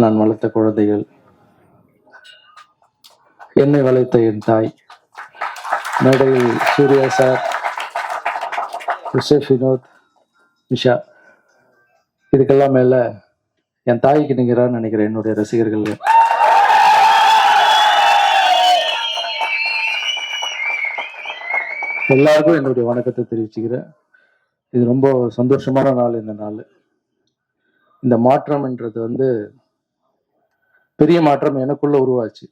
நான் வளர்த்த குழந்தைகள், என்னை வளர்த்த என் தாய், மேடையில் சூர்யா சார், ரிஷப், வினோத், நிஷா, இதுக்கெல்லாம் மேல என் தாய்க்கு நிகரான்னு நினைக்கிறேன் என்னுடைய ரசிகர்கள். எல்லாருக்கும் என்னுடைய வணக்கத்தை தெரிவிச்சுக்கிறேன். இது ரொம்ப சந்தோஷமான நாள். இந்த நாள், இந்த மாற்றம்ன்றது பெரிய மாற்றம் எனக்குள்ள உருவாச்சு.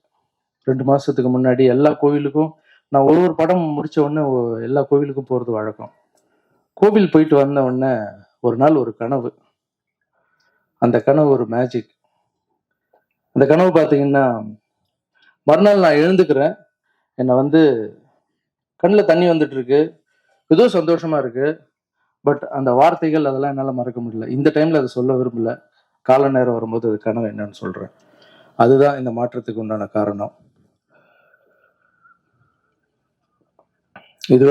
2 மாசத்துக்கு முன்னாடி எல்லா கோவிலுக்கும் நான் ஒரு படம் முடிச்ச உடனே எல்லா கோவிலுக்கும் போறது வழக்கம். கோவில் போயிட்டு வந்த உடனே ஒரு நாள் ஒரு கனவு. அந்த கனவு ஒரு மேஜிக். அந்த கனவு பார்த்தீங்கன்னா, மறுநாள் நான் எழுந்துக்கிறேன். என்னை கண்ணில் தண்ணி வந்துட்டு இருக்கு, ஏதோ சந்தோஷமா இருக்கு. பட் அந்த வார்த்தைகள் அதெல்லாம் என்னால் மறக்க முடியல. இந்த டைம்ல அதை சொல்ல விரும்பல. கால நேரம் வரும்போது அது கனவு என்னன்னு சொல்றேன். அதுதான் இந்த மாற்றத்துக்கு உண்டான காரணம். இது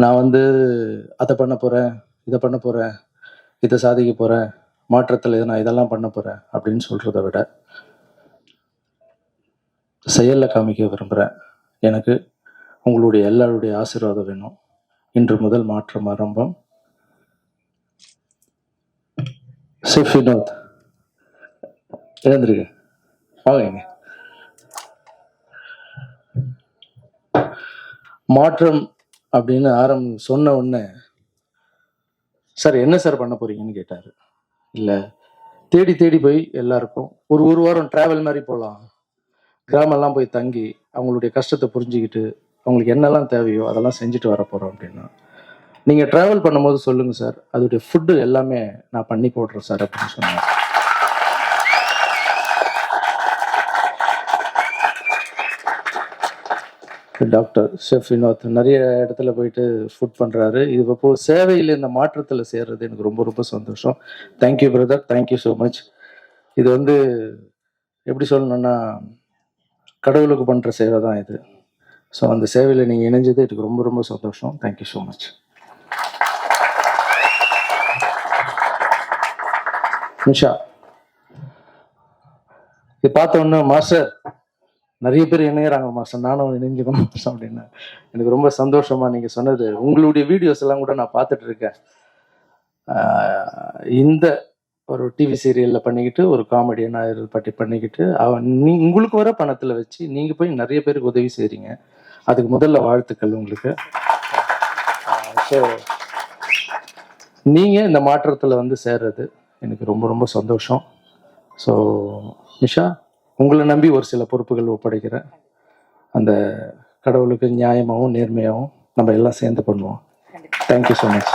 நான் அதை பண்ண போறேன், இதை பண்ண போறேன், இதை சாதிக்க போறேன், மாற்றத்தில் நான் இதெல்லாம் பண்ண போறேன் அப்படின்னு சொல்றதை விட செயல்ல காமிக்க விரும்புறேன். எனக்கு உங்களுடைய எல்லாருடைய ஆசீர்வாதம் வேணும். இன்று முதல் மாற்றம் ஆரம்பம். ஷெஃப் வினோத் எழுந்திருக்க, வாங்க. மாற்றம் அப்படின்னு சொன்ன உடனே, சார் என்ன சார் பண்ண போறீங்கன்னு கேட்டாரு. இல்லை, தேடி தேடி போய் எல்லாருக்கும் ஒரு வாரம் டிராவல் மாதிரி போகலாம், கிராமெல்லாம் போய் தங்கி அவங்களுடைய கஷ்டத்தை புரிஞ்சுக்கிட்டு அவங்களுக்கு என்னெல்லாம் தேவையோ அதெல்லாம் செஞ்சுட்டு வர போகிறோம் அப்படின்னா, நீங்கள் ட்ராவல் பண்ணும்போது சொல்லுங்கள் சார், அதோடைய ஃபுட்டு எல்லாமே நான் பண்ணி போடுறேன் சார் அப்படின்னு சொன்னார். டாக்டர் ஷெஃப் வினோத் நிறைய இடத்துல போயிட்டு ஃபுட் பண்ணுறாரு. இது இப்போ சேவையில் இந்த மாற்றத்தில் சேர்றது எனக்கு ரொம்ப ரொம்ப சந்தோஷம். Thank you brother, thank you so much. இது எப்படி சொல்லணும்னா, கடவுளுக்கு பண்ணுற சேவை தான் இது. ஸோ அந்த சேவையில் நீங்கள் இணைஞ்சது எனக்கு ரொம்ப ரொம்ப சந்தோஷம். Thank you so much. நிஷா, இது பார்த்த உடனே மாஸ்டர் நிறைய பேர் இணைகிறாங்க மாஸ்டர், நானும் இணைஞ்சுக்கணும் மாஸ்டர் அப்படின்னா எனக்கு ரொம்ப சந்தோஷமா. நீங்கள் சொன்னது, உங்களுடைய வீடியோஸ் எல்லாம் கூட நான் பார்த்துட்டு இருக்கேன். இந்த ஒரு டிவி சீரியலில் பண்ணிக்கிட்டு ஒரு காமெடியனாக பண்ணிக்கிட்டு உங்களுக்கு வர பணத்தில் வச்சு நீங்கள் போய் நிறைய பேருக்கு உதவி செய்கிறீங்க. அதுக்கு முதல்ல வாழ்த்துக்கள் உங்களுக்கு. ஸோ நீங்கள் இந்த மாற்றத்தில் சேர்றது எனக்கு ரொம்ப ரொம்ப சந்தோஷம். ஸோ நிஷா, உங்களை நம்பி ஒரு சில பொறுப்புகள் ஒப்படைக்கிறேன். அந்த கடவுளுக்கு நியாயமாகவும் நேர்மையாகவும் நம்ம எல்லாம் சேர்ந்து பண்ணுவோம். Thank you so much.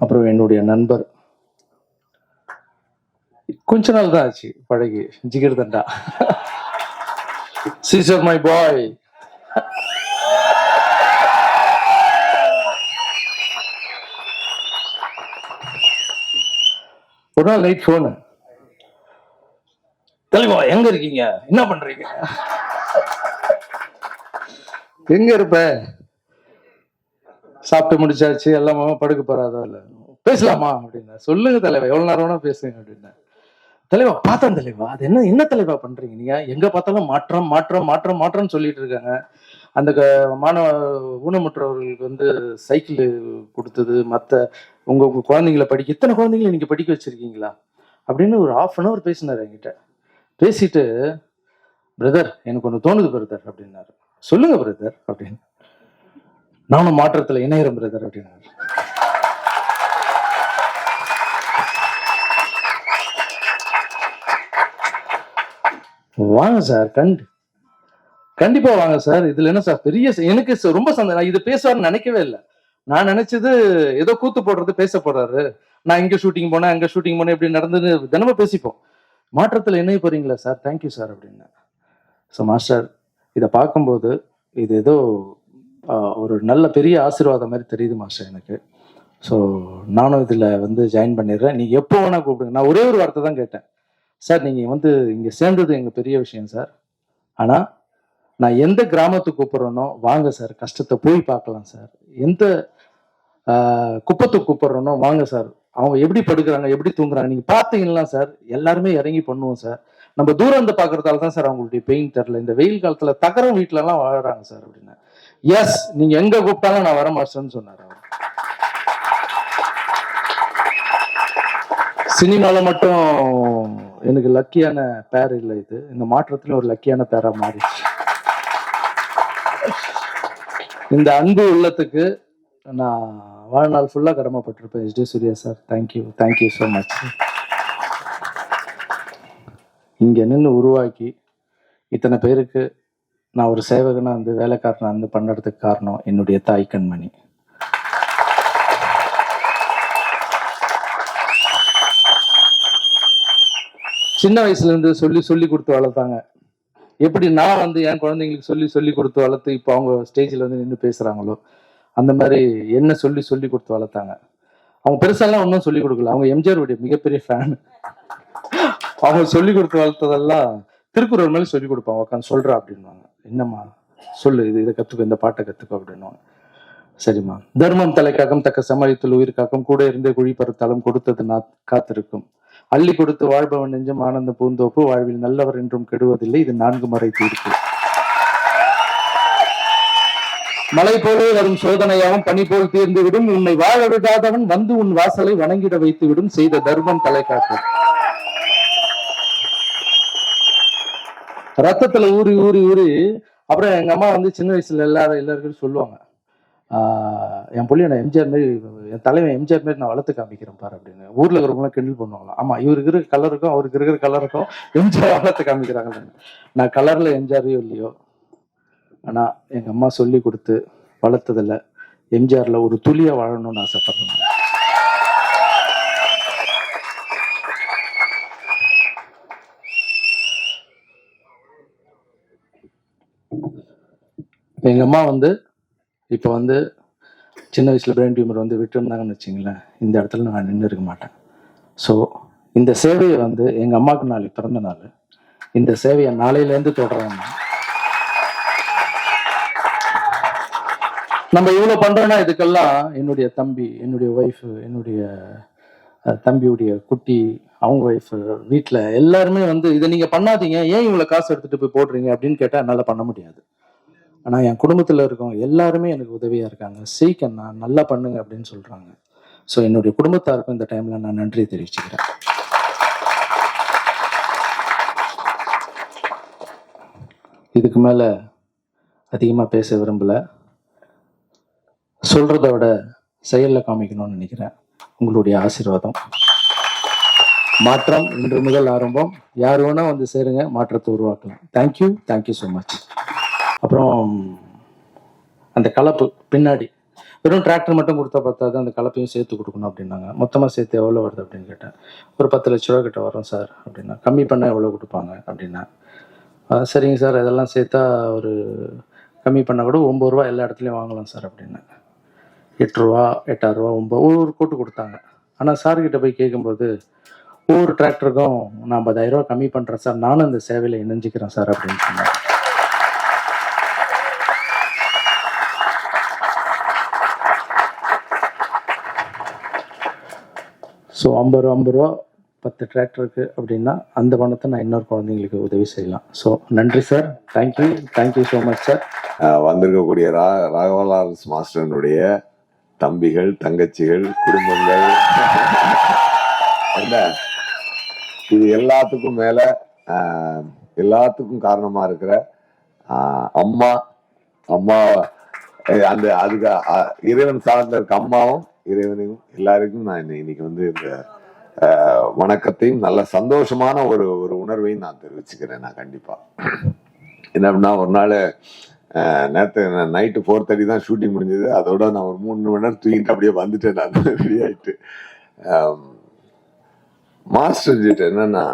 அப்புறம் என்னுடைய நண்பர், கொஞ்ச நாள் தான் ஆச்சு பழகி, ஜிகர் தண்டா, சீசர் மை பாய். ஒரு நாள் நைட் போனு, தலைவா எங்க இருக்கீங்க, என்ன பண்றீங்க, எங்க இருப்ப, சாப்பிட்டு முடிச்சாச்சு, எல்லாம் படுக்க போறாதா, இல்ல பேசலாமா அப்படின்னா, சொல்லுங்க தலைவா எவ்வளவு நேரம் வேணா பேசுங்க அப்படின்னா. தலைவா பார்த்தேன் தலைவா, அது என்ன தலைவா பண்றீங்க நீங்க, எங்க பார்த்தாலும் மாற்றம் மாற்றம் மாற்றம் மாற்றம் சொல்லிட்டு இருக்காங்க. அந்த மாணவ ஊனமுற்றவர்களுக்கு சைக்கிள் கொடுத்தது, மற்ற உங்க குழந்தைங்களை இத்தனை குழந்தைங்களை நீங்க படிக்க வச்சிருக்கீங்களா அப்படின்னு ஒரு 1/2 hour பேசினாரு என்கிட்ட. பேசிட்டு, பிரதர் எனக்கு ஒன்று தோணுது பிரதர் அப்படின்னாரு. சொல்லுங்க பிரதர் அப்படின்னு. நானும் மாற்றத்துல இணையிறேன் பிரதர் அப்படின்னாரு. வாங்க சார், கண்டிப்பா வாங்க சார். இதுல என்ன சார் பெரிய, எனக்கு ரொம்ப சந்தோஷம். இது பேசுவார்னு நினைக்கவே இல்லை. நான் நினைச்சது ஏதோ கூத்து போடுறது பேச போறாரு, நான் இங்க ஷூட்டிங் போனேன் அங்க ஷூட்டிங் போனேன் இப்படி நடந்தது தினமும் பேசிப்போம். மாற்றத்துல இணைய போறீங்களா சார், தேங்க்யூ சார் அப்படின்னு. ஸோ மாஸ்டர், இதை பார்க்கும்போது இது ஏதோ ஒரு நல்ல பெரிய ஆசீர்வாதம் மாதிரி தெரியுது மாஸ்டர் எனக்கு. ஸோ நானும் இதில் ஜாயின் பண்ணிடுறேன். நீங்கள் எப்போ வேணால் கூப்பிடுங்க. நான் ஒரே ஒரு வார்த்தை தான் கேட்டேன், சார் நீங்கள் இங்கே சேர்ந்தது எங்கள் பெரிய விஷயம் சார், ஆனால் நான் எந்த கிராமத்துக்கு கூப்பிட்றேனோ வாங்க சார், கஷ்டத்தை போய் பார்க்கலாம் சார், எந்த குப்பத்துக்கு கூப்பிடுறோம் வாங்க சார், அவங்க எப்படி படுக்கிறாங்க எப்படி தூங்குறாங்க நீங்க பாத்தீங்கன்னா சார், எல்லாருமே இறங்கி பண்ணுவோம் சார். நம்ம தூரம் வந்து பாக்குறதால தான் சார் அவங்களுடைய பெயின் தெரியல. இந்த வெயில் காலத்துல தகரம் வீட்டுல எல்லாம் வாழறாங்க சார் அப்படின்னு. எஸ், நீங்க எங்க கூப்பிட்டாலும் நான் வர மாட்டேன்னு சொன்னார் அவர். சினிமால மட்டும் எனக்கு லக்கியான பேர் இல்லை இது, இந்த மாற்றத்துல ஒரு லக்கியான பேரா மாறிடுச்சு. இந்த அன்பு உள்ளத்துக்கு நான் வாழ்நாள் ஃபுல்லா கடமைப்பட்டிருப்பேன். S T Suriya sir, thank you, thank you so much. இங்க நின்று உருவாக்கி இத்தனை பேருக்கு நான் ஒரு சேவகனா வந்து வேலைக்காரனா வந்து பண்ணுறதுக்கு காரணம் என்னுடைய தாய் கண்மணி. சின்ன வயசுல இருந்து சொல்லி சொல்லி கொடுத்து வளர்த்தாங்க. எப்படி நான் வந்து என் குழந்தைங்களுக்கு சொல்லி சொல்லி கொடுத்து வளர்த்து இப்போ அவங்க ஸ்டேஜில் வந்து நின்று பேசுறாங்களோ அந்த மாதிரி என்ன சொல்லி சொல்லி கொடுத்து வளர்த்தாங்க. அவங்க பெருசாலாம் ஒன்றும் சொல்லி கொடுக்கல, அவங்க எம்ஜிஆருடைய மிகப்பெரிய ஃபேன். அவங்க சொல்லி கொடுத்து வளர்த்ததெல்லாம் திருக்குறள் மேலே சொல்லி கொடுப்பாங்க, உட்காந்து சொல்றா அப்படின்வாங்க. என்னம்மா சொல்லு, இதை கத்துக்கோ, இந்த பாட்டை கத்துக்கோ அப்படின்வாங்க. சரிம்மா. தர்மம் தலைக்காக்கும் தக்க சமாளித்தல் உயிர் காக்கும் கூட இருந்தே குழி பருத்தாலும் கொடுத்தது நான் காத்திருக்கும் அள்ளி கொடுத்து வாழ்பவன் நெஞ்சம் ஆனந்த பூந்தோப்பு வாழ்வில் நல்லவர் என்றும் கெடுவதில்லை இது 4 முறை தீர்ப்பு. மலை போலே வரும் சோதனையாவும் பனி போல் தீர்ந்து விடும் உன்னை வாழ விடாதவன் வந்து உன் வாசலை வணங்கிட வைத்து விடும் செய்த தர்மம் தலைக்காக்கும். ரத்தத்துல ஊறி ஊறி ஊறி அப்புறம் எங்க அம்மா வந்து சின்ன வயசுல எல்லாருக்கும் சொல்லுவாங்க, என் புள்ளிய நான் எம்ஜிஆர் மாதிரி, என் தலைவன் எம்ஜிஆர் மாதிரி நான் வளர்த்து காமிக்கிறேன் பாரு அப்படின்னு. ஊர்ல இருக்கிறவங்களாம் கிண்டல் பண்ணுவாங்களாம். ஆமா, இவருக்கு இருக்கிற கலருக்கும் அவருக்கு இருக்கிற கலருக்கும் எம்ஜிஆர் வளர்த்து காமிக்கிறாங்க. நான் கலர்ல எம்ஜிஆரையோ இல்லையோ, ஆனா எங்க அம்மா சொல்லி கொடுத்து வளர்த்ததில்ல எம்ஜிஆர்ல ஒரு துளியா வாழணும்னு ஆசைப்படுறேன். எங்க அம்மா வந்து இப்போ வந்து சின்ன வயசுல பிரெயின் டியூமர் வந்து விட்டுருந்தாங்கன்னு வச்சுங்களேன், இந்த இடத்துல நான் நின்று இருக்க மாட்டேன். ஸோ இந்த சேவையை வந்து எங்க அம்மாவுக்கு நாளைக்கு பிறந்த நாள், இந்த சேவையை நாளையிலேருந்து தொடர்றாங்க. நம்ம இவ்வளோ பண்றோம்னா இதுக்கெல்லாம் என்னுடைய தம்பி, என்னுடைய ஒய்ஃபு, என்னுடைய தம்பியுடைய குட்டி, அவங்க ஒய்ஃபு, வீட்டில் எல்லாருமே வந்து இதை நீங்க பண்ணாதீங்க, ஏன் இவ்வளோ காசு எடுத்துட்டு போய் போடுறீங்க அப்படின்னு கேட்டால் என்னால் பண்ண முடியாது. ஆனால் என் குடும்பத்தில் இருக்கவங்க எல்லாருமே எனக்கு உதவியாக இருக்காங்க. சீக்கிரம் நான் நல்லா பண்ணுங்க அப்படின்னு சொல்கிறாங்க. ஸோ என்னுடைய குடும்பத்தாருக்கும் இந்த டைமில் நான் நன்றி தெரிவிச்சுக்கிறேன். இதுக்கு மேலே அதிகமாக பேச விரும்பலை, சொல்கிறத விட செயலில் காமிக்கணும்னு நினைக்கிறேன். உங்களுடைய ஆசீர்வாதம். மாற்றம் இன்று முதல் ஆரம்பம். யார் வேணால் வந்து சேருங்க, மாற்றத்தை உருவாக்கலாம். Thank you, thank you so much. அப்புறம் அந்த கலப்பு பின்னாடி வெறும் டிராக்டர் மட்டும் கொடுத்தா பார்த்தாது, அந்த கலப்பையும் சேர்த்து கொடுக்கணும் அப்படின்னாங்க. மொத்தமாக சேர்த்து எவ்வளோ வருது அப்படின்னு கேட்டேன். ஒரு 10 லட்ச ரூபா கிட்ட வரும் சார் அப்படின்னா. கம்மி பண்ணால் எவ்வளோ கொடுப்பாங்க அப்படின்னா. சரிங்க சார், இதெல்லாம் சேர்த்தா ஒரு கம்மி பண்ணால் கூட 9 ரூபா எல்லா இடத்துலையும் வாங்கலாம் சார் அப்படின்னா. 8 ரூபா 8,000 ரூபா 9 ஒவ்வொரு கோட்டு கொடுத்தாங்க. ஆனால் சார்கிட்ட போய் கேட்கும்போது ஒவ்வொரு டிராக்டருக்கும் நான் 10,000 ரூபா கம்மி பண்ணுறேன் சார், நானும் இந்த சேவையில் இணைஞ்சிக்கிறேன் சார் அப்படின்னு சொன்னேன். ஸோ 50 ரூபா 10 டிராக்டருக்கு அப்படின்னா அந்த பணத்தை நான் இன்னொரு குழந்தைங்களுக்கு உதவி செய்யலாம். ஸோ நன்றி sir, thank you, thank you so much sir. வந்திருக்கக்கூடிய ராகவலாரன்ஸ் மாஸ்டரனுடைய தம்பிகள், தங்கச்சிகள், குடும்பங்கள், என்ன இது எல்லாத்துக்கும் மேல எல்லாத்துக்கும் காரணமா இருக்கிற அம்மா, அந்த அதுக்கு இறைவன் சார்ந்த இருக்க அம்மாவும் இறைவனையும் எல்லாருக்கும் நான் இன்னைக்கு வந்து இந்த வணக்கத்தையும் நல்ல சந்தோஷமான ஒரு உணர்வையும் நான் தெரிவிச்சுக்கிறேன். நான் கண்டிப்பா என்ன அப்படின்னா, ஒரு நாள் நேற்று நைட்டு 4:30 தான் ஷூட்டிங் முடிஞ்சது. அதோட நான் ஒரு 3 மணி நேரம் தூங்கிட்டு அப்படியே வந்துட்டேன். நான் ரெடி ஆயிட்டு மாஸ்டர் கிட்ட என்னன்னா,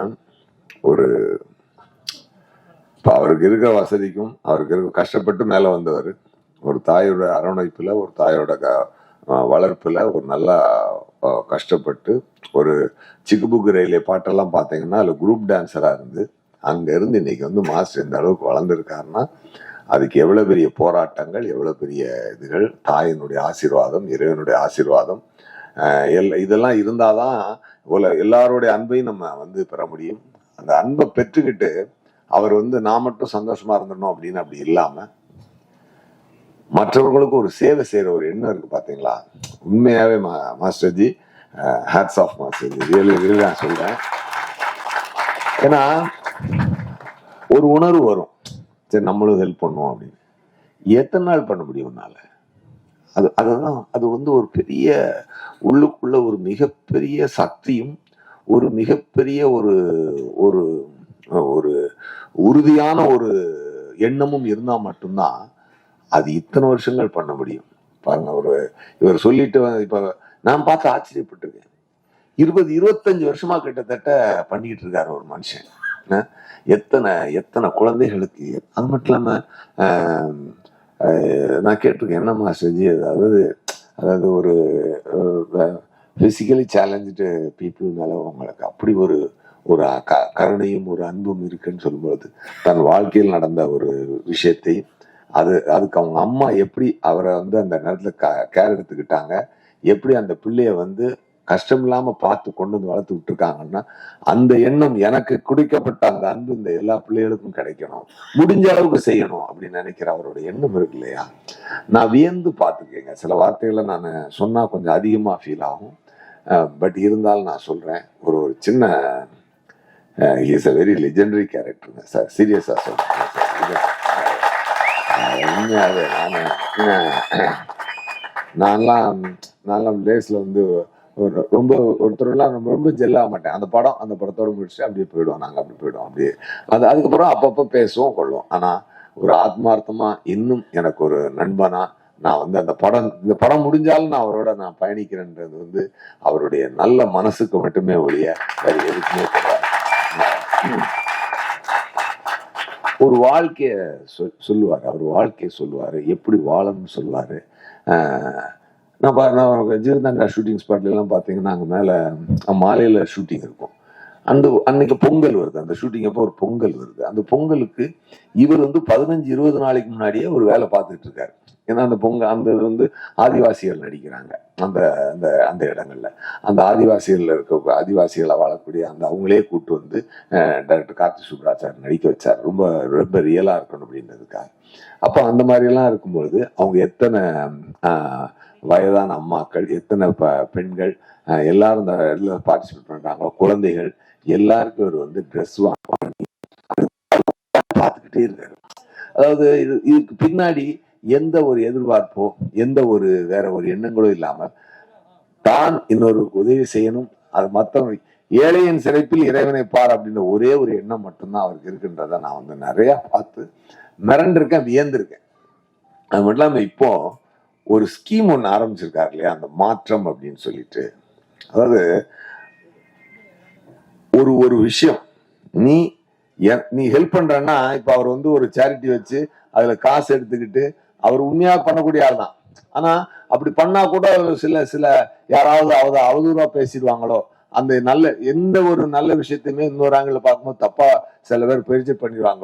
ஒரு இப்போ அவருக்கு இருக்கிற வசதிக்கும் அவருக்கு இருக்க கஷ்டப்பட்டு மேலே வந்தவர், ஒரு தாயோட அரவணைப்புல, ஒரு தாயோட வளர்ப்புல, ஒரு நல்லா கஷ்டப்பட்டு ஒரு சிக்குபுக்கு ரயிலே பாட்டெல்லாம் பார்த்தீங்கன்னா அதில் குரூப் டான்ஸராக இருந்து அங்கே இருந்து இன்னைக்கு வந்து மாஸ்டர் இந்த அளவுக்கு வளர்ந்துருக்காருன்னா அதுக்கு எவ்வளவு பெரிய போராட்டங்கள், எவ்வளவு பெரிய இதுகள், தாயினுடைய ஆசீர்வாதம், இறைவனுடைய ஆசீர்வாதம், இதெல்லாம் இருந்தாதான் எல்லாருடைய அன்பையும் நம்ம வந்து பெற முடியும். அந்த அன்பை பெற்றுக்கிட்டு அவர் வந்து நான் மட்டும் சந்தோஷமா இருந்துடணும் அப்படின்னு அப்படி இல்லாம மற்றவர்களுக்கு ஒரு சேவை செய்யற ஒரு எண்ணம் இருக்கு பாத்தீங்களா. உண்மையாவே மாஸ்டர்ஜி, ஹேட்ஸ் ஆஃப் மாஸ்டர்ஜி, ரியலி நான் சொல்றேன். ஏன்னா ஒரு உணர்வு வரும், சரி நம்மளும் ஹெல்ப் பண்ணுவோம் அப்படின்னு. எத்தனை நாள் பண்ண முடியும் உன்னால? அதுதான் அது வந்து ஒரு பெரிய உள்ளுக்குள்ள ஒரு மிகப்பெரிய சக்தியும் ஒரு மிகப்பெரிய ஒரு ஒரு ஒரு உறுதியான ஒரு எண்ணமும் இருந்தா மட்டும்தான் அது இத்தனை வருஷங்கள் பண்ண முடியும். பாருங்க, இவர் சொல்லிட்டு இப்ப நான் பார்த்து ஆச்சரியப்பட்டிருக்கேன். 20-25 வருஷமா கிட்டத்தட்ட பண்ணிட்டு இருக்காரு ஒரு மனுஷன். எத்தனை குழந்தைகளுக்கு. அது மட்டும் இல்லாம நான் கேட்டிருக்கேன், என்ன மாஸ்டர்ஜி, அதாவது ஒரு பிசிக்கலி சேலஞ்சு பீப்புள் மேல உங்களுக்கு அப்படி ஒரு கருணையும் ஒரு அன்பும் இருக்குன்னு சொல்லும்போது, தன் வாழ்க்கையில் நடந்த ஒரு விஷயத்தை அதுக்கு அவங்க அம்மா எப்படி அவரை வந்து அந்த நேரத்துல கேர் எடுத்துக்கிட்டாங்க, எப்படி அந்த பிள்ளைய வந்து கஷ்டம் இல்லாம பார்த்து கொண்டு வந்து வளர்த்து விட்டுருக்காங்கன்னா, அந்த எண்ணம் எனக்கு குடிக்கப்பட்ட அந்த அன்பு இந்த எல்லா பிள்ளைகளுக்கும் கிடைக்கணும், முடிஞ்ச அளவுக்கு செய்யணும் அப்படின்னு நினைக்கிற அவருடைய எண்ணம் இருக்கு இல்லையா. நான் வியந்து பார்த்துக்கேங்க. சில வார்த்தைகளை நான் சொன்னா கொஞ்சம் அதிகமா ஃபீல் ஆகும். பட் இருந்தாலும் நான் சொல்றேன், ஒரு சின்ன இஸ் அ வெரி லெஜெண்டரி கேரக்டருங்க சார். சீரியஸா சொல்றேன். உண்மையாவே நான்லாம் டேஸ்ல வந்து ஒருத்தரெல்லாம் ரொம்ப ஜெல்லாக மாட்டேன். அந்த படத்தோட முடிச்சுட்டு அப்படியே போயிடுவோம். நாங்கள் அப்படி போயிடுவோம். அப்படியே அதுக்கப்புறம் அப்பப்போ பேசுவோம் கொள்வோம். ஆனா ஒரு ஆத்மார்த்தமா இன்னும் எனக்கு ஒரு நண்பனா நான் வந்து இந்த படம் முடிஞ்சாலும் நான் அவரோட நான் பயணிக்கிறேன்றது வந்து அவருடைய நல்ல மனசுக்கு மட்டுமே ஒழிய வேற எதுக்குமே தெரியாது. ஒரு வாழ்க்கைய சொல்லுவாரு, அவர் வாழ்க்கைய சொல்லுவாரு, எப்படி வாழணும்னு சொல்லுவாரு. நான் ஜீவதாங்கா ஷூட்டிங் ஸ்பாட்ல எல்லாம் பாத்தீங்கன்னா அங்க மேல மாலையில ஷூட்டிங் இருக்கும். அன்னைக்கு பொங்கல் வருது, அந்த ஷூட்டிங் அப்போ ஒரு பொங்கல் வருது. அந்த பொங்கலுக்கு இவர் வந்து 15-20 நாளைக்கு முன்னாடியே ஒரு வேலை பார்த்துட்டு இருக்காரு. ஏன்னா அந்த அந்த வந்து ஆதிவாசிகள் நடிக்கிறாங்க அந்த அந்த அந்த இடங்கள்ல. அந்த ஆதிவாசிகளை வாழக்கூடிய அந்த அவங்களே கூட்டு வந்து டைரக்டர் கார்த்தி சுப்ராச்சார் நடிக்க வச்சார். ரொம்ப ரொம்ப ரியலா இருக்கணும் அப்படின்றதுக்காக. அப்போ அந்த மாதிரி எல்லாம் இருக்கும்போது அவங்க எத்தனை வயதான அம்மாக்கள், எத்தனை பெண்கள் எல்லாரும் இந்த இடத்துல பார்ட்டிசிபேட் பண்றாங்க, குழந்தைகள் எல்லாருக்கும் ஒரு வந்து ட்ரெஸ் வாங்கி பார்த்துக்கிட்டே இருக்காரு. அதாவது இதுக்கு பின்னாடி எந்த ஒரு எதிர்பார்ப்போ எந்த ஒரு வேற ஒரு எண்ணங்களோ இல்லாம தான் இன்னொரு உதவி செய்யணும், அது மற்றவங்க ஏழையின் சிறைப்பில் இறைவனை பார் அப்படின்ற ஒரே ஒரு எண்ணம் மட்டும்தான் அவருக்கு இருக்குன்றத நான் வந்து நிறைய பார்த்து மிரண்டிருக்கேன், வியந்திருக்கேன். அது மட்டும் இல்லாம இப்போ ஒரு ஸ்கீம் ஒன்று ஆரம்பிச்சிருக்காரு இல்லையா, அந்த மாற்றம் அப்படின்னு சொல்லிட்டு. அதாவது ஒரு விஷயம் நீ ஹெல்ப் பண்றன்னா, இப்ப அவர் வந்து ஒரு சேரிட்டி வச்சு அதுல காசு எடுத்துக்கிட்டு அவர் உண்மையா பண்ணக்கூடிய ஆள் தான். ஆனா அப்படி பண்ணா கூட சில யாராவது அவதூறா பேசிடுவாங்களோ, அந்த எந்த ஒரு நல்ல விஷயத்தையுமே இன்னொரு ஆங்கிள் பார்க்கும்போது தப்பா சில பேர் பெருச்சு பண்ணிடுவாங்க.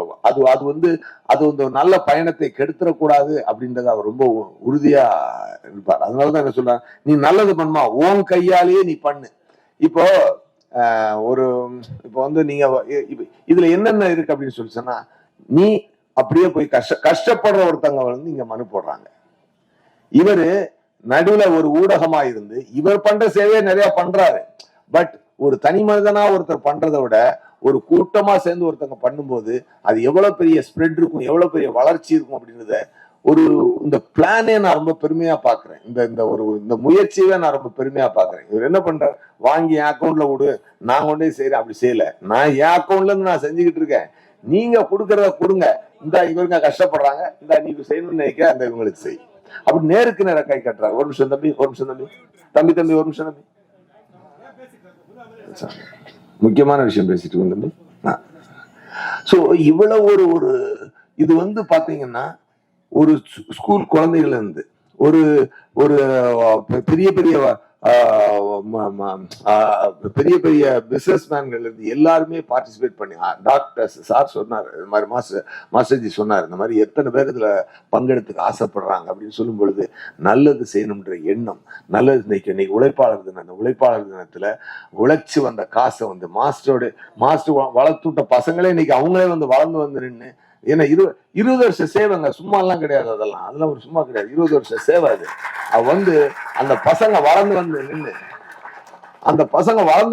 அது வந்து நல்ல பயணத்தை கெடுத்துடக்கூடாது அப்படின்றத அவர் ரொம்ப உறுதியா இருப்பார். அதனாலதான் என்ன சொல்றாங்க, நீ நல்லது பண்ணுமா, உன் கையாலேயே நீ பண்ணு. இப்போ இப்போ வந்து நீங்க இதுல என்னென்ன இருக்கு அப்படின்னு சொல்லி சொன்னா, நீ அப்படியே போய் கஷ்டப்படுற ஒருத்தவங்க வந்து இங்க மனு போடுறாங்க. இவரு நடுவுல ஒரு ஊடகமா இருந்து இவர் பண்ற சேவையை நிறைய பண்றாரு. பட் ஒரு தனி மனிதனா ஒருத்தர் பண்றதை விட ஒரு கூட்டமா சேர்ந்து ஒருத்தவங்க பண்ணும்போது அது எவ்வளவு பெரிய ஸ்ப்ரெட் இருக்கும், எவ்வளவு பெரிய வளர்ச்சி இருக்கும் அப்படின்றத இந்த பிளானே நான் ரொம்ப பெருமையா பாக்குறேன். இந்த முயற்சியவே நான் ரொம்ப பெருமையா பாக்குறேன். இவர் என்ன பண்றாரு, வாங்கி என் அக்கௌண்ட்ல விடு, நான் கொண்டே செய்யறேன். அப்படி செய்யல, நான் என் அக்கௌண்ட்ல இருந்து நான் செஞ்சுக்கிட்டு இருக்கேன். நீங்க கொடுக்கறத கொடுங்க, இந்த இவருங்க கஷ்டப்படுறாங்க, இந்த நீங்க செய்யணும்னு நினைக்கிற அந்த இவங்களுக்கு செய். அப்படி நேருக்கு நேர கை கட்டுறாரு. ஒரு நிமிஷம் தம்பி, ஒரு நிமிஷம் தம்பி. முக்கியமான விஷயம் பேசிட்டு இருக்கோம் தம்பி. சோ இவ்வளவு ஒரு இது வந்து பாத்தீங்கன்னா ஒரு ஸ்கூல் குழந்தைகள் இருந்து ஒரு பெரிய பெரிய பெரிய பெரிய பிசினஸ் மேன்கள் இருந்து எல்லாருமே பார்ட்டிசிபேட் பண்ணி டாக்டர்ஸ் சார் சொன்னார், இது மாதிரி மாஸ்டர்ஜி சொன்னார், இந்த மாதிரி எத்தனை பேர் இதுல பங்கெடுத்துக்க ஆசைப்படுறாங்க அப்படின்னு சொல்லும் பொழுது நல்லது செய்யணுன்ற எண்ணம், நல்லது இன்னைக்கு உழைப்பாளர் தினம், அந்த உழைப்பாளர் தினத்துல உழைச்சு வந்த காசை வந்து மாஸ்டர் வளர்த்து விட்ட பசங்களே இன்னைக்கு அவங்களே வந்து வளர்ந்து வந்து நின்று, ஏன்னா 20 வருஷ சேவைங்க, சும்மா எல்லாம் கிடையாது, அதெல்லாம் ஒரு சும்மா கிடையாது, 20 வருஷ சேவை. அது வந்து அந்த பசங்க வளர்ந்து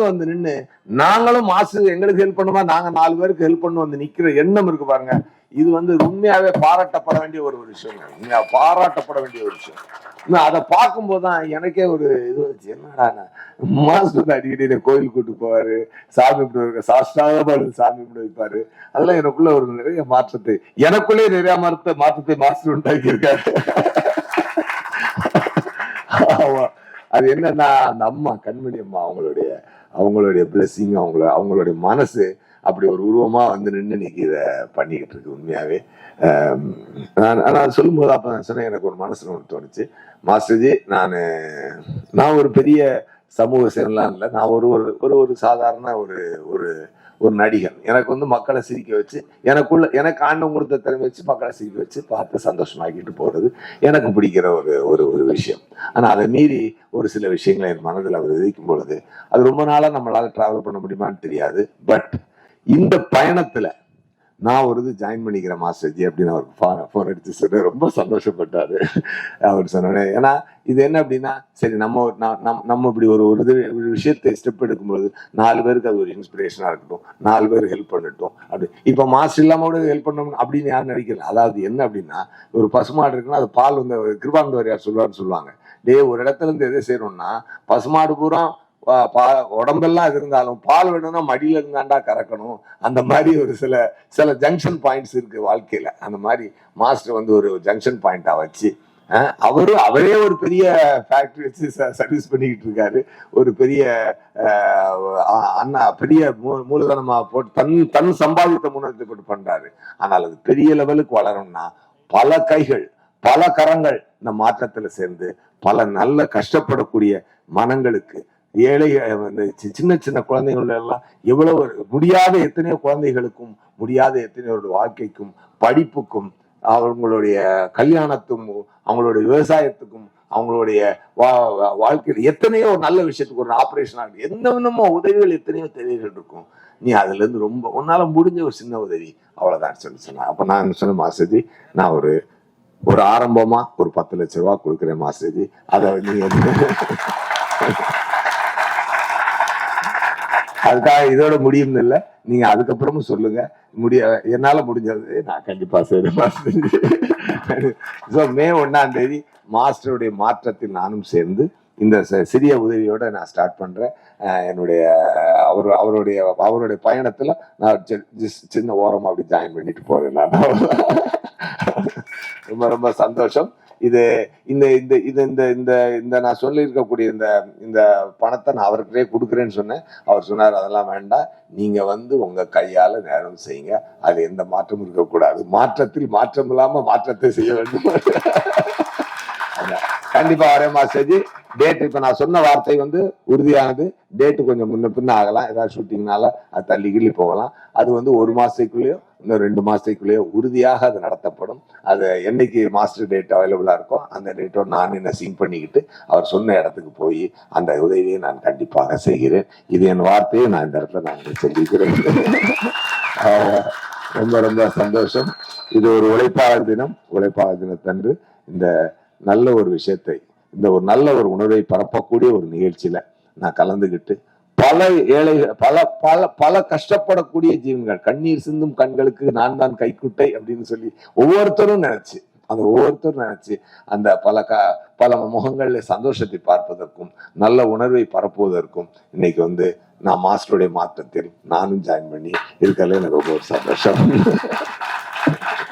வந்து நின்று நாங்களும் மாசு எங்களுக்கு ஹெல்ப் பண்ணுமா, நாங்க 4 பேருக்கு ஹெல்ப் பண்ணு வந்து நிக்கிற எண்ணம் இருக்கு பாருங்க. இது வந்து உண்மையாவே பாராட்டப்பட வேண்டிய ஒரு விஷயம், பாராட்டப்பட வேண்டிய ஒரு விஷயம். அதை பார்க்கும் போதுதான் எனக்கே ஒரு இது வந்துச்சு, என்னடா மாஸ்டர் அடிக்கடி கோயில் கூட்டு போவாரு, சாமி கும்பிட்டு சாஸ்திராக சாமி கும்பிட்டு வைப்பாரு. அதெல்லாம் எனக்குள்ள ஒரு நிறைய மாற்றத்தை, எனக்குள்ளே நிறைய மாற்றத்தை மாஸ்டர் உண்டாக்கி இருக்காரு. அது என்னன்னா, அந்த அம்மா கண்மணி அம்மா அவங்களுடைய பிளெஸிங், அவங்களுடைய மனசு அப்படி ஒரு உருவமா வந்து நின்று இன்னைக்கு இதை பண்ணிக்கிட்டு இருக்கு. உண்மையாவே நான் சொல்லும் போது அப்ப நான் சொன்னேன், எனக்கு ஒரு மனசுல ஒன்று தோணுச்சு, மாஸ்டர்ஜி நான் ஒரு பெரிய சமூக சேனலாம் இல்லை, நான் ஒரு சாதாரண ஒரு நடிகன். எனக்கு வந்து மக்களை சிரிக்க வச்சு, எனக்கு ஆண்டவன் கொடுத்த திறமை வச்சு மக்களை சிரிக்க வச்சு பார்த்து சந்தோஷமாக்கிட்டு போறது எனக்கு பிடிக்கிற ஒரு விஷயம். ஆனா அதை மீறி ஒரு சில விஷயங்களை என் மனதில் அவர் விதிக்கும் பொழுது அது ரொம்ப நாளா நம்மளால டிராவல் பண்ண முடியுமான்னு தெரியாது. பட் இந்த பயணத்துல நான் ஒரு இது ஜாயின் பண்ணிக்கிறேன் மாஸ்டர்ஜி அப்படின்னு அவருக்கு ஃபோன் அடிச்சு சொன்ன, ரொம்ப சந்தோஷப்பட்டாரு. அவர் சொன்னோடனே, ஏன்னா இது என்ன அப்படின்னா, சரி நம்ம இப்படி ஒரு விஷயத்தை ஸ்டெப் எடுக்கும்போது 4 பேருக்கு அது ஒரு இன்ஸ்பிரேஷனா இருக்கட்டும், 4 பேர் ஹெல்ப் பண்ணட்டும் அப்படி. இப்ப மாஸ்டர் இல்லாம கூட ஹெல்ப் பண்ணணும் அப்படின்னு யாரும் நினைக்கல. அதாவது என்ன அப்படின்னா, ஒரு பசுமாடு இருக்குன்னா அது பால் வந்து கிருபானந்தவர் யார் சொல்லுவாங்க, ஒரு இடத்துல இருந்து எதை செய்யணும்னா, பசுமாடு பூரா உடம்பெல்லாம் இது இருந்தாலும் பால் வேணும்னா மடியில இருந்தாண்டா கறக்கணும். அந்த மாதிரி ஒரு சில ஜங்ஷன் பாயிண்ட்ஸ் இருக்கு வாழ்க்கையில. அந்த மாதிரி மாஸ்டர் வந்து ஒரு ஜங்ஷன் பாயிண்டா வச்சு அவரே ஒரு பெரிய ஃபேக்டரி வச்சு சர்வீஸ் பண்ணிக்கிட்டு இருக்காரு. ஒரு பெரிய பெரிய மூலதனமா போட்டு தன் சம்பாதித்த முன்னெடுத்து போட்டு பண்றாரு. ஆனால் அது பெரிய லெவலுக்கு வளரணும்னா பல கைகள் பல கரங்கள் இந்த மாற்றத்துல சேர்ந்து பல நல்ல கஷ்டப்படக்கூடிய மனங்களுக்கு, ஏழை சின்ன சின்ன குழந்தைகள் எல்லாம் எவ்வளவு முடியாத எத்தனையோ குழந்தைகளுக்கும், முடியாத எத்தனையோ வாழ்க்கைக்கும், படிப்புக்கும், அவங்களுடைய கல்யாணத்துக்கும், அவங்களுடைய விவசாயத்துக்கும், அவங்களுடைய வாழ்க்கையில் எத்தனையோ நல்ல விஷயத்துக்கு, ஒரு ஆபரேஷன் ஆகும், என்னென்னமோ உதவிகள் எத்தனையோ தேவைகள் இருக்கும். நீ அதுல இருந்து ரொம்ப உன்னால முடிஞ்ச ஒரு சின்ன உதவி அவ்வளவுதான் சொன்னேன். அப்ப நான் சொன்ன மாஸ்டர்ஜி, நான் ஒரு ஆரம்பமா ஒரு 10 லட்சம் ரூபாய் கொடுக்குறேன் மாஸ்டர்ஜி, அதை நீங்க அதுக்காக இதோட முடியும் இல்லை, நீங்க அதுக்கப்புறமும் சொல்லுங்க, என்னால முடிஞ்சது நான் கண்டிப்பா செய்றேன். மே 1ஆம் தேதி மாஸ்டருடைய மாற்றத்தில் நானும் சேர்ந்து இந்த சிறிய உதவியோட நான் ஸ்டார்ட் பண்றேன். என்னுடைய அவருடைய பயணத்துல நான் சின்ன ஓரமா அப்படி ஜாயின் பண்ணிட்டு போறேன். நான் ரொம்ப ரொம்ப சந்தோஷம். இது இந்த இந்த இது இந்த இந்த இந்த நான் சொல்லி இருக்கக்கூடிய இந்த பணத்தை நான் அவருக்கே கொடுக்குறேன்னு சொன்னேன். அவர் சொன்னார், அதெல்லாம் வேண்டாம், நீங்க உங்க கையால நேரம் செய்யுங்க, அது எந்த மாற்றமும் இருக்கக்கூடாது, மாற்றத்தில் மாற்றம் இல்லாம மாற்றத்தை செய்ய வேண்டும். கண்டிப்பா வரேன் மாஸ்டர்ஜி. டேட் இப்ப நான் சொன்ன வார்த்தை உறுதியானது. டேட்டு கொஞ்சம் முன்ன பின்ன ஆகலாம், ஏதாவது ஷூட்டிங்னால அது தள்ளி கிள்ளி போகலாம். அது 1 மாசத்துக்குள்ளேயோ இன்னும் 2 மாசத்துக்குள்ளேயோ உறுதியாக அது நடத்தப்படும். அது என்னைக்கு மாஸ்டர் டேட் அவைலபிளா இருக்கோ அந்த டேட்டோட நான் என்ன சிங் பண்ணிக்கிட்டு அவர் சொன்ன இடத்துக்கு போய் அந்த உதவியை நான் கண்டிப்பாக செய்கிறேன். இது என் வார்த்தையை நான் இந்த இடத்துல நான் சொல்லிக்கிறேன். ரொம்ப ரொம்ப சந்தோஷம். இது ஒரு உழைப்பாளர் தினம். உழைப்பாளர் தினத்தன்று இந்த நல்ல ஒரு விஷயத்தை, இந்த ஒரு நல்ல ஒரு உணர்வை பரப்பக்கூடிய ஒரு நிகழ்ச்சியில நான் கலந்துகிட்டு பல ஏழைகள், பல பல பல கஷ்டப்படக்கூடிய ஜீவன்கள், கண்ணீர் சிந்தும் கண்களுக்கு நான் தான் கைக்குட்டை அப்படின்னு சொல்லி ஒவ்வொருத்தரும் நினைச்சு அந்த பல முகங்கள்ல சந்தோஷத்தை பார்ப்பதற்கும் நல்ல உணர்வை பரப்புவதற்கும் இன்னைக்கு நான் மாஸ்டருடைய மாற்றத்தில் நானும் ஜாயின் பண்ணி இருக்கல எனக்கு ரொம்ப ஒரு சந்தோஷம்.